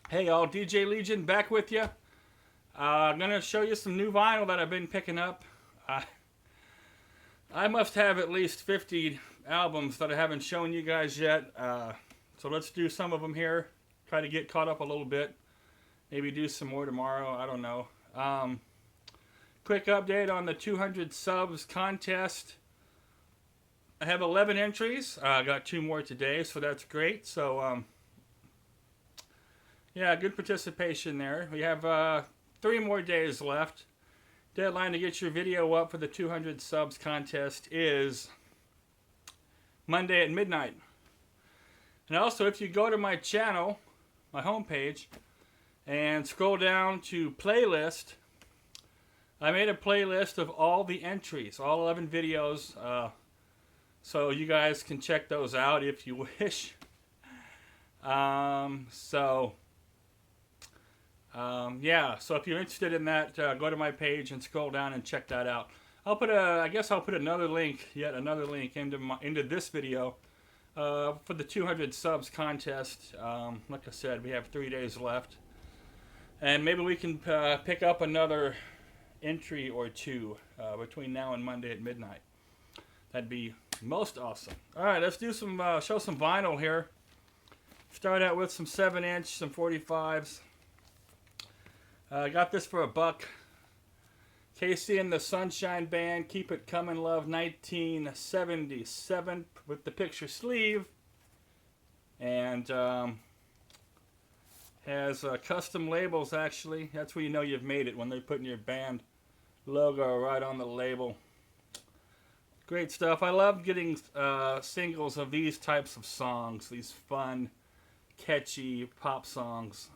Hey y'all, DJ Legion back with you. I'm going to show you some new vinyl that I've been picking up. Uh, I must have at least 50 albums that I haven't shown you guys yet. So let's do some of them here. Try to get caught up a little bit. Maybe do some more tomorrow. I don't know. Quick update on the 200 subs contest. I have 11 entries. I got 2 more today, so that's great. So, yeah, good participation there. We have 3 more days left. Deadline to get your video up for the 200 subs contest is Monday at midnight. And also, if you go to my channel, my homepage, and scroll down to playlist, I made a playlist of all the entries, all 11 videos, so you guys can check those out if you wish. Yeah, so if you're interested in that, go to my page and scroll down and check that out. I guess I'll put another link, yet another link into this video for the 200 subs contest. Like I said, we have 3 days left, and maybe we can pick up another entry or 2 between now and Monday at midnight. That'd be most awesome. All right, let's do some show some vinyl here. Start out with some 7-inch, some 45s. I got this for $1. Casey and the Sunshine Band, Keep It Comin' Love, 1977, with the picture sleeve, and has custom labels. Actually, that's where you know you've made it, when they're putting your band logo right on the label. Great stuff. I love getting singles of these types of songs, these fun, catchy pop songs.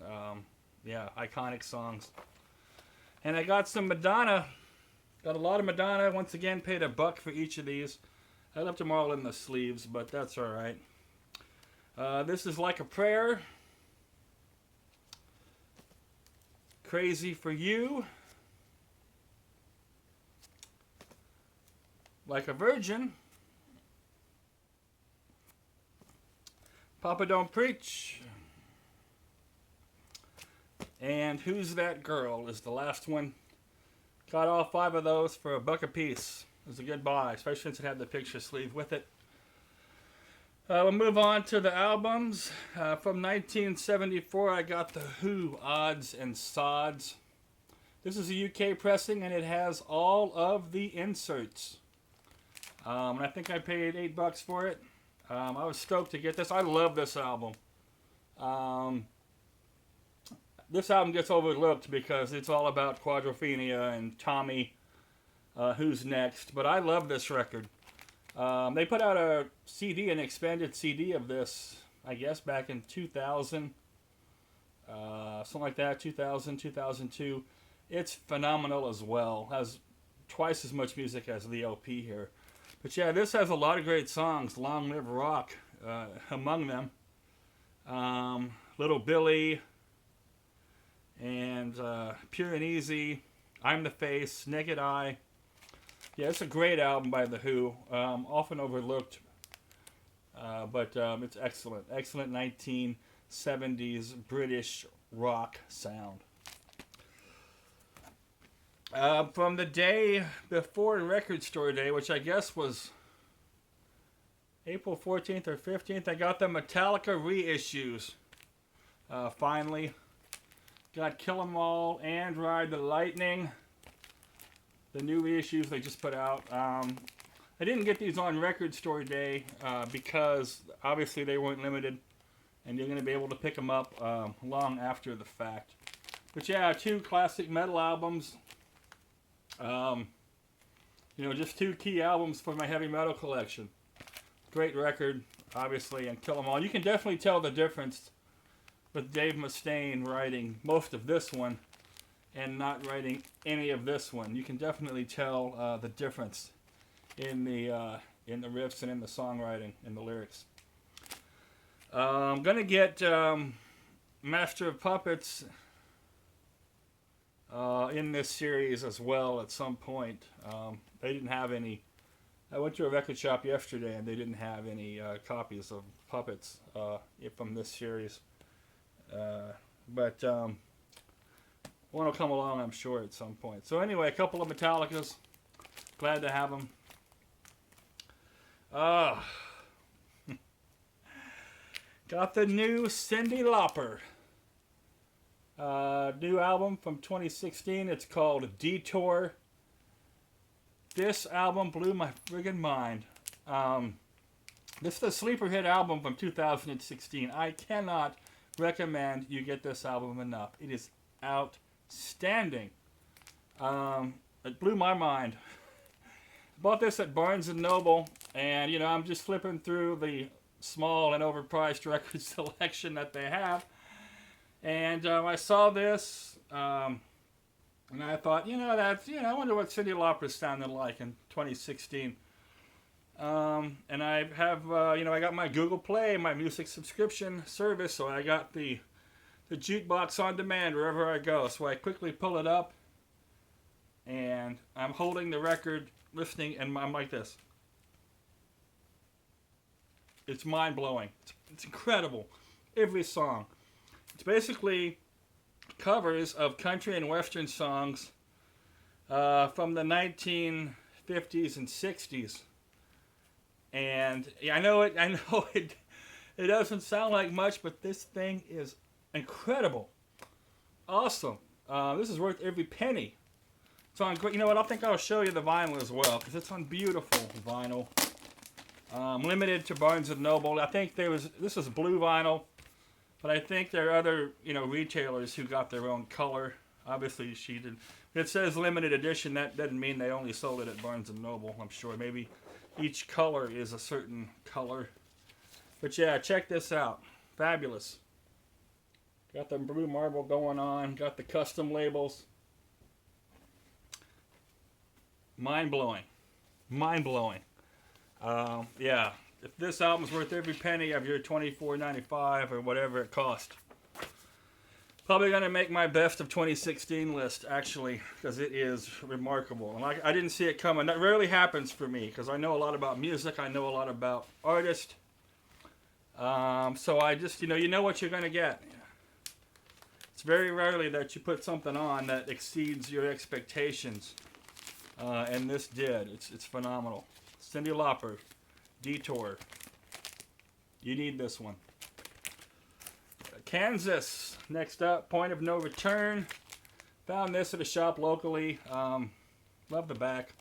Yeah, iconic songs. And I got some Madonna. Got a lot of Madonna. Once again, paid $1 for each of these. I left them all in the sleeves, but that's alright. This is Like a Prayer. Crazy for You. Like a Virgin. Papa Don't Preach. And Who's That Girl is the last one. Got all 5 of those for $1 a piece. It was a good buy, especially since it had the picture sleeve with it. We'll move on to the albums. From 1974, I got the Who Odds and Sods. This is a UK pressing, and it has all of the inserts. And I think I paid $8 for it. I was stoked to get this. I love this album. This album gets overlooked because it's all about Quadrophenia and Tommy, Who's Next. But I love this record. They put out a CD, an expanded CD of this, I guess, back in 2000. Something like that, 2000, 2002. It's phenomenal as well. Has twice as much music as the LP here. But yeah, this has a lot of great songs. Long Live Rock among them. Little Billy. And Pure and Easy, I'm the Face, Naked Eye. Yeah, it's a great album by The Who. Often overlooked, but it's excellent. Excellent 1970s British rock sound. From the day before Record Store Day, which I guess was April 14th or 15th, I got the Metallica reissues. Finally. Got Kill 'Em All and Ride the Lightning. The new reissues they just put out. I didn't get these on Record Store Day because obviously they weren't limited, and you're going to be able to pick them up long after the fact. But yeah, 2 classic metal albums. Just 2 key albums for my heavy metal collection. Great record, obviously, and Kill 'Em All. You can definitely tell the difference with Dave Mustaine writing most of this one and not writing any of this one. You can definitely tell the difference in the riffs and in the songwriting and the lyrics. I'm gonna get Master of Puppets in this series as well at some point. They didn't have any. I went to a record shop yesterday and they didn't have any copies of Puppets from this series. But one will come along, I'm sure, at some point. So anyway, a couple of Metallicas. Glad to have them. Got the new Cyndi Lauper. New album from 2016. It's called Detour. This album blew my friggin' mind. This is the sleeper hit album from 2016. I cannot recommend you get this album enough. It is outstanding. It blew my mind. Bought this at Barnes & Noble, and you know, I'm just flipping through the small and overpriced record selection that they have, and I saw this, and I thought, you know, I wonder what Cyndi Lauper sounded like in 2016. And I have, I got my Google Play, my music subscription service, so I got the jukebox on demand wherever I go. So I quickly pull it up, and I'm holding the record, listening, and I'm like this. It's mind-blowing. It's incredible. Every song. It's basically covers of country and western songs from the 1950s and 60s. And I know it doesn't sound like much, but this thing is incredible. Awesome. This is worth every penny. It's on, you know what, I think I'll show you the vinyl as well, because it's on beautiful vinyl. Limited to Barnes & Noble. I think this is blue vinyl, but I think there are other, retailers who got their own color. Obviously, she did. It says limited edition. That doesn't mean they only sold it at Barnes & Noble, I'm sure. Maybe each color is a certain color. But yeah, check this out. Fabulous. Got the blue marble going on. Got the custom labels. Mind-blowing. Mind-blowing. Yeah, if this album's worth every penny of your $24.95 or whatever it cost. Probably going to make my best of 2016 list, actually, because it is remarkable. And I didn't see it coming. That rarely happens for me, because I know a lot about music. I know a lot about artists. So I just, you know what you're going to get. It's very rarely that you put something on that exceeds your expectations. And this did. It's phenomenal. Cyndi Lauper, Detour. You need this one. Kansas, next up, Point of No Return. Found this at a shop locally. Love the back.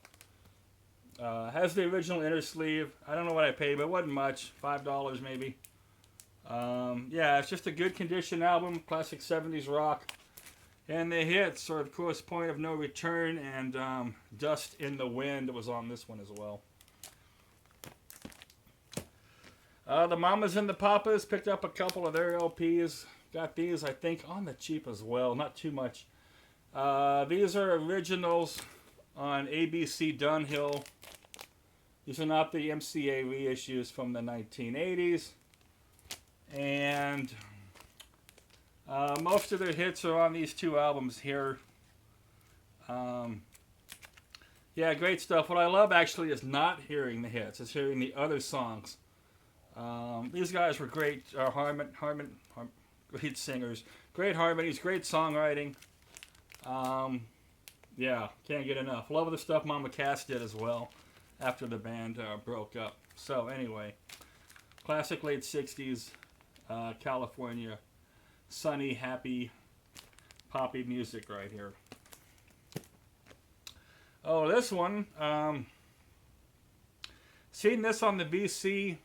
Has the original inner sleeve. I don't know what I paid, but it wasn't much. $5 maybe. Yeah, it's just a good condition album. Classic 70s rock. And the hits are, of course, Point of No Return and Dust in the Wind was on this one as well. The Mamas and the Papas, picked up a couple of their LPs. Got these, I think, on the cheap as well. Not too much. These are originals on ABC Dunhill. These are not the MCA reissues from the 1980s. And most of their hits are on these two albums here. Yeah, great stuff. What I love, actually, is not hearing the hits. It's hearing the other songs. These guys were great great singers, great harmonies, great songwriting. Yeah, can't get enough. Love the stuff Mama Cass did as well after the band broke up. So anyway, classic late 60s California, sunny, happy, poppy music right here. Oh, this one, seen this on the VC.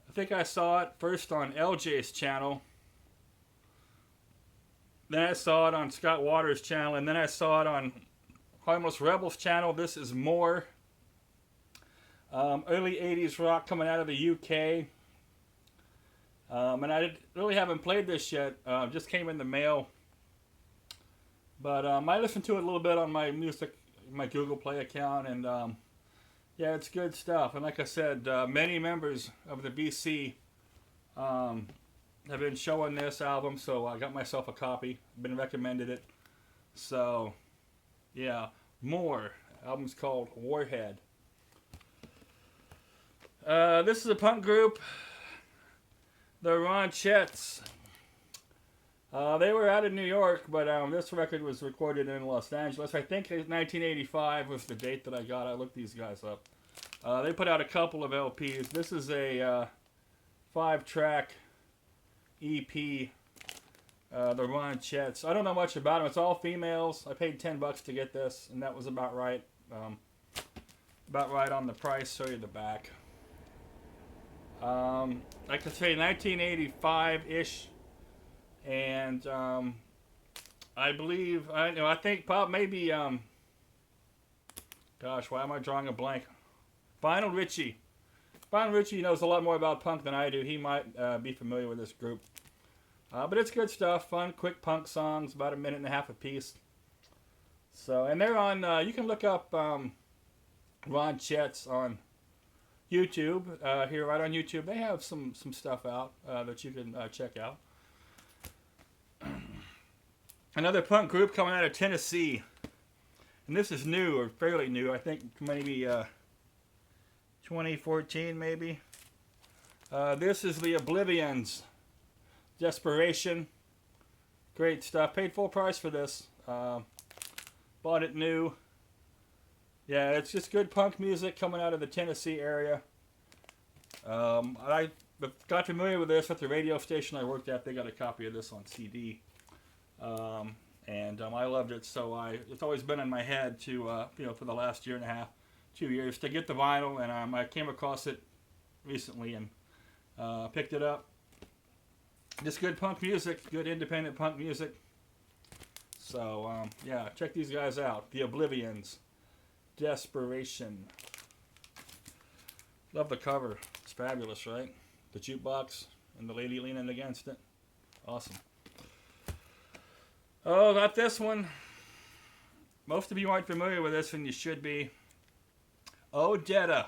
I think I saw it first on LJ's channel. Then I saw it on Scott Waters' channel, and then I saw it on Harmless Rebels' channel. This is MORE. Early 80s rock coming out of the UK. And I really haven't played this yet. Just came in the mail. But I listened to it a little bit on my Google Play account, and yeah, it's good stuff. And like I said, many members of the BC have been showing this album, so I got myself a copy. Been recommended it. So, yeah, MORE. Album's called Warhead. This is a punk group. The Ronchettes. They were out of New York, but this record was recorded in Los Angeles. I think 1985 was the date that I got. I looked these guys up. They put out a couple of LPs. This is a 5-track EP. The Ronchettes. I don't know much about them. It's all females. I paid $10 to get this, and that was about right. About right on the price. Show you the back. Like I say, 1985-ish. And I believe, I think Pop maybe, gosh, why am I drawing a blank? Lionel Richie. Lionel Richie knows a lot more about punk than I do. He might be familiar with this group. But it's good stuff, fun, quick punk songs, about 1.5 minutes a piece. So, and they're on, you can look up Ronchettes on YouTube, here right on YouTube. They have some stuff out that you can check out. Another punk group coming out of Tennessee. And this is new, or fairly new. I think maybe 2014, maybe. This is the Oblivions. Desperation. Great stuff. Paid full price for this. Bought it new. Yeah, it's just good punk music coming out of the Tennessee area. I got familiar with this at the radio station I worked at. They got a copy of this on CD. And I loved it, so it's always been in my head to, for the last 1.5 2 years, to get the vinyl, and I came across it recently and picked it up. Just good punk music, good independent punk music. So, yeah, check these guys out. The Oblivions. Desperation. Love the cover. It's fabulous, right? The jukebox and the lady leaning against it. Awesome. Oh, got this one. Most of you aren't familiar with this, and you should be. Odetta.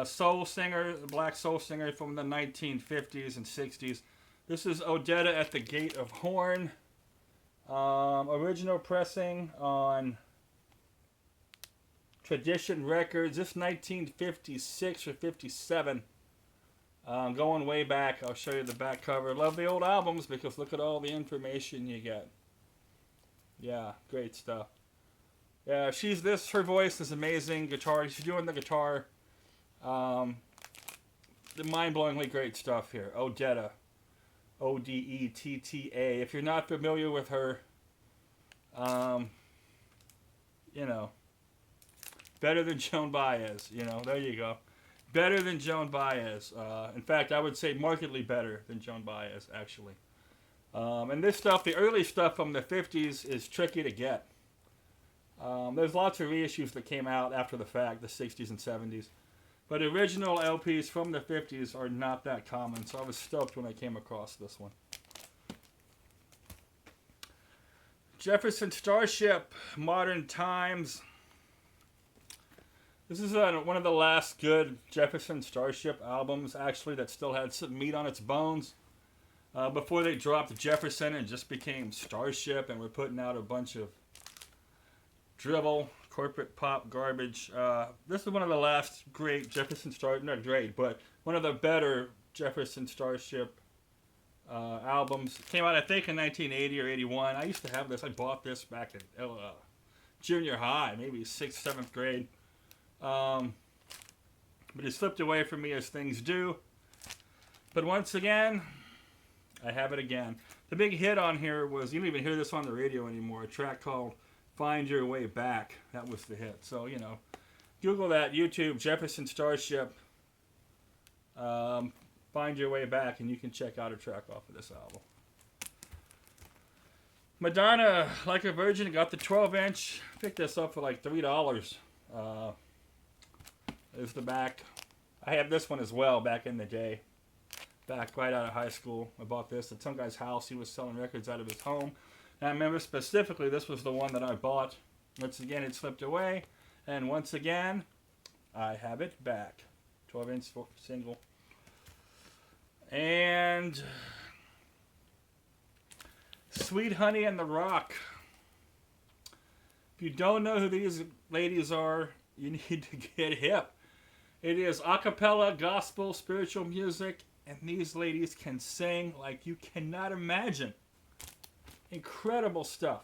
Soul singer, black soul singer from the 1950s and 60s. This is Odetta at the Gate of Horn. Original pressing on Tradition Records. This 1956 or 57. Going way back. I'll show you the back cover. Love the old albums because look at all the information you get. Yeah, great stuff. Yeah, her voice is amazing. Guitar, she's doing the guitar. The mind-blowingly great stuff here. Odetta. Odetta. If you're not familiar with her, better than Joan Baez. There you go. Better than Joan Baez. In fact, I would say markedly better than Joan Baez, actually. And this stuff, the early stuff from the 50s, is tricky to get. There's lots of reissues that came out after the fact, the 60s and 70s. But original LPs from the 50s are not that common, so I was stoked when I came across this one. Jefferson Starship, Modern Times. This is one of the last good Jefferson Starship albums, actually, that still had some meat on its bones. Before they dropped Jefferson and just became Starship and were putting out a bunch of drivel, corporate pop garbage. This is one of the last great Jefferson Starship, not great, but one of the better Jefferson Starship albums. Came out, I think, in 1980 or 81. I used to have this. I bought this back in junior high, maybe 6th, 7th grade. But it slipped away from me as things do. But once again, I have it again. The big hit on here was, you don't even hear this on the radio anymore, a track called Find Your Way Back. That was the hit. So, Google that, YouTube, Jefferson Starship, Find Your Way Back, and you can check out a track off of this album. Madonna, Like a Virgin, got the 12-inch. Picked this up for like $3. There's the back. I had this one as well back in the day. Back right out of high school. I bought this at some guy's house. He was selling records out of his home. And I remember specifically this was the one that I bought. Once again, it slipped away. And once again, I have it back. 12-inch single. And Sweet Honey and the Rock. If you don't know who these ladies are, you need to get hip. It is a cappella, gospel, spiritual music, and these ladies can sing like you cannot imagine. Incredible stuff.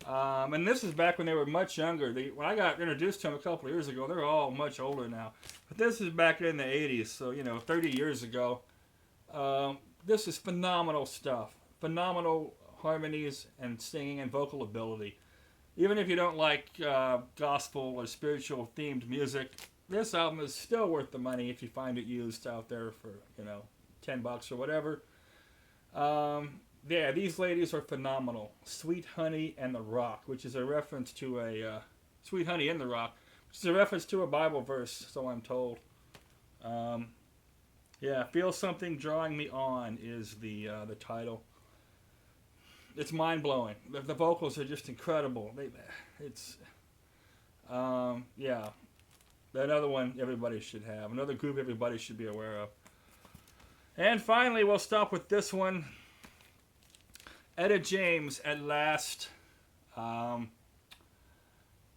And this is back when they were much younger. When I got introduced to them a couple of years ago, they're all much older now. But this is back in the 80s, so, you know, 30 years ago. This is phenomenal stuff. Phenomenal harmonies and singing and vocal ability. Even if you don't like gospel or spiritual themed music, this album is still worth the money if you find it used out there for, you know, $10 or whatever. Yeah, these ladies are phenomenal. Sweet Honey and the Rock, which is a reference to a Sweet Honey in the Rock, which is a reference to a Bible verse, so I'm told. Yeah, Feel Something Drawing Me On is the title. It's mind blowing. The vocals are just incredible. Yeah, another one everybody should have. Another group everybody should be aware of. And finally, we'll stop with this one. Etta James, At Last. I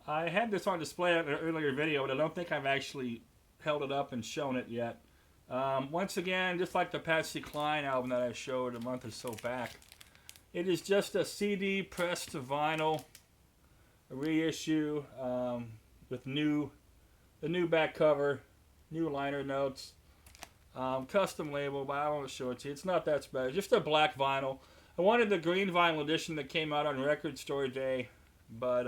had this on display in an earlier video, but I don't think I've actually held it up and shown it yet. Once again, just like the Patsy Cline album that I showed a month or so back, it is just a CD pressed to vinyl, a reissue with the new back cover, new liner notes, custom label, but I won't show it to you. It's not that special, just a black vinyl. I wanted the green vinyl edition that came out on Record Store Day, but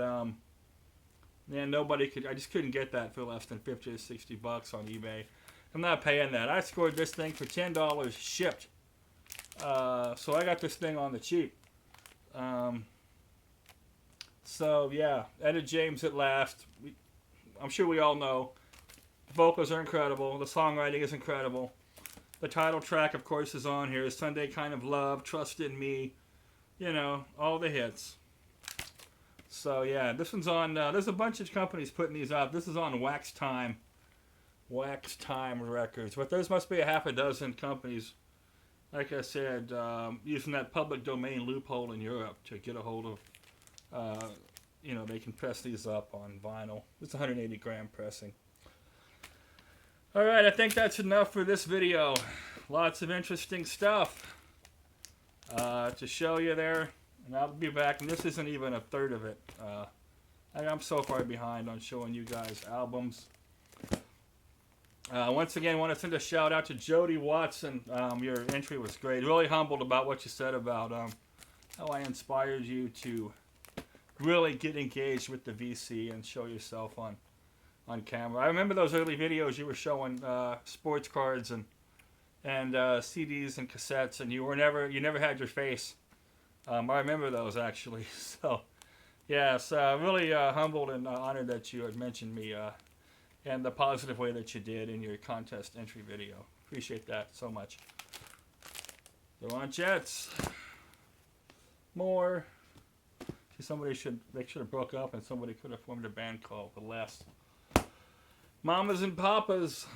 man, nobody could. I just couldn't get that for less than $50 or $60 on eBay. I'm not paying that. I scored this thing for $10 shipped, so I got this thing on the cheap. So yeah, Etta James, At Last. I'm sure we all know the vocals are incredible. The songwriting is incredible. The title track, of course, is on here. Sunday Kind of Love, Trust in Me. You know, all the hits. So, yeah, this one's on... there's a bunch of companies putting these out. This is on Wax Time Records. But there must be a half a dozen companies, like I said, using that public domain loophole in Europe to get a hold of... you know, they can press these up on vinyl. It's 180 gram pressing. Alright, I think that's enough for this video. Lots of interesting stuff to show you there. And I'll be back, and this isn't even a third of it. I'm so far behind on showing you guys albums. Once again, I want to send a shout out to Jody Watson. Your entry was great. Really humbled about what you said about how I inspired you to really get engaged with the VC and show yourself on camera. I remember those early videos you were showing sports cards and CDs and cassettes, and you never had your face. I remember those actually. So, yes, really humbled and honored that you had mentioned me and the positive way that you did in your contest entry video. Appreciate that so much. Go on, Jets. More. See, they should have broke up, and somebody could have formed a band called The Less. Mamas and Papas.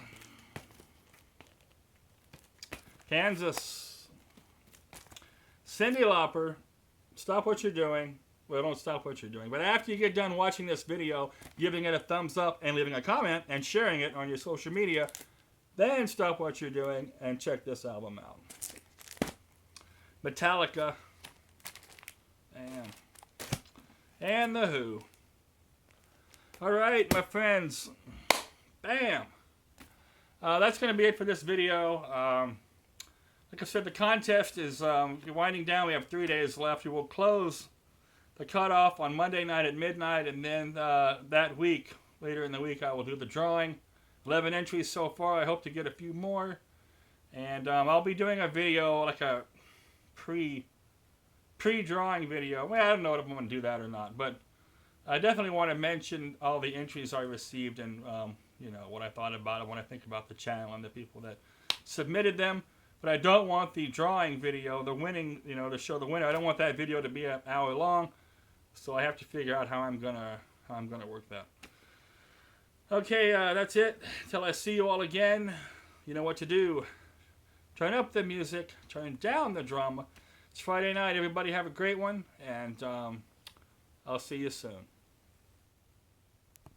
Kansas. Cyndi Lauper. Stop what you're doing. Well, don't stop what you're doing. But after you get done watching this video, giving it a thumbs up and leaving a comment and sharing it on your social media, then stop what you're doing and check this album out. Metallica. And The Who. Alright, my friends. Bam! That's going to be it for this video. Like I said, the contest is winding down. We have 3 days left. We will close the cutoff on Monday night at midnight, and then that week, later in the week, I will do the drawing. 11 entries so far. I hope to get a few more. And I'll be doing a video, like a pre-drawing video. Well, I don't know if I'm going to do that or not, but I definitely want to mention all the entries I received and you know, what I thought about it when I think about the channel and the people that submitted them. But I don't want the drawing video, the winning, you know, to show the winner. I don't want that video to be an hour long, so I have to figure out how I'm gonna work that. Okay, that's it. Till I see you all again, you know what to do. Turn up the music, turn down the drama. It's Friday night. Everybody have a great one, and I'll see you soon.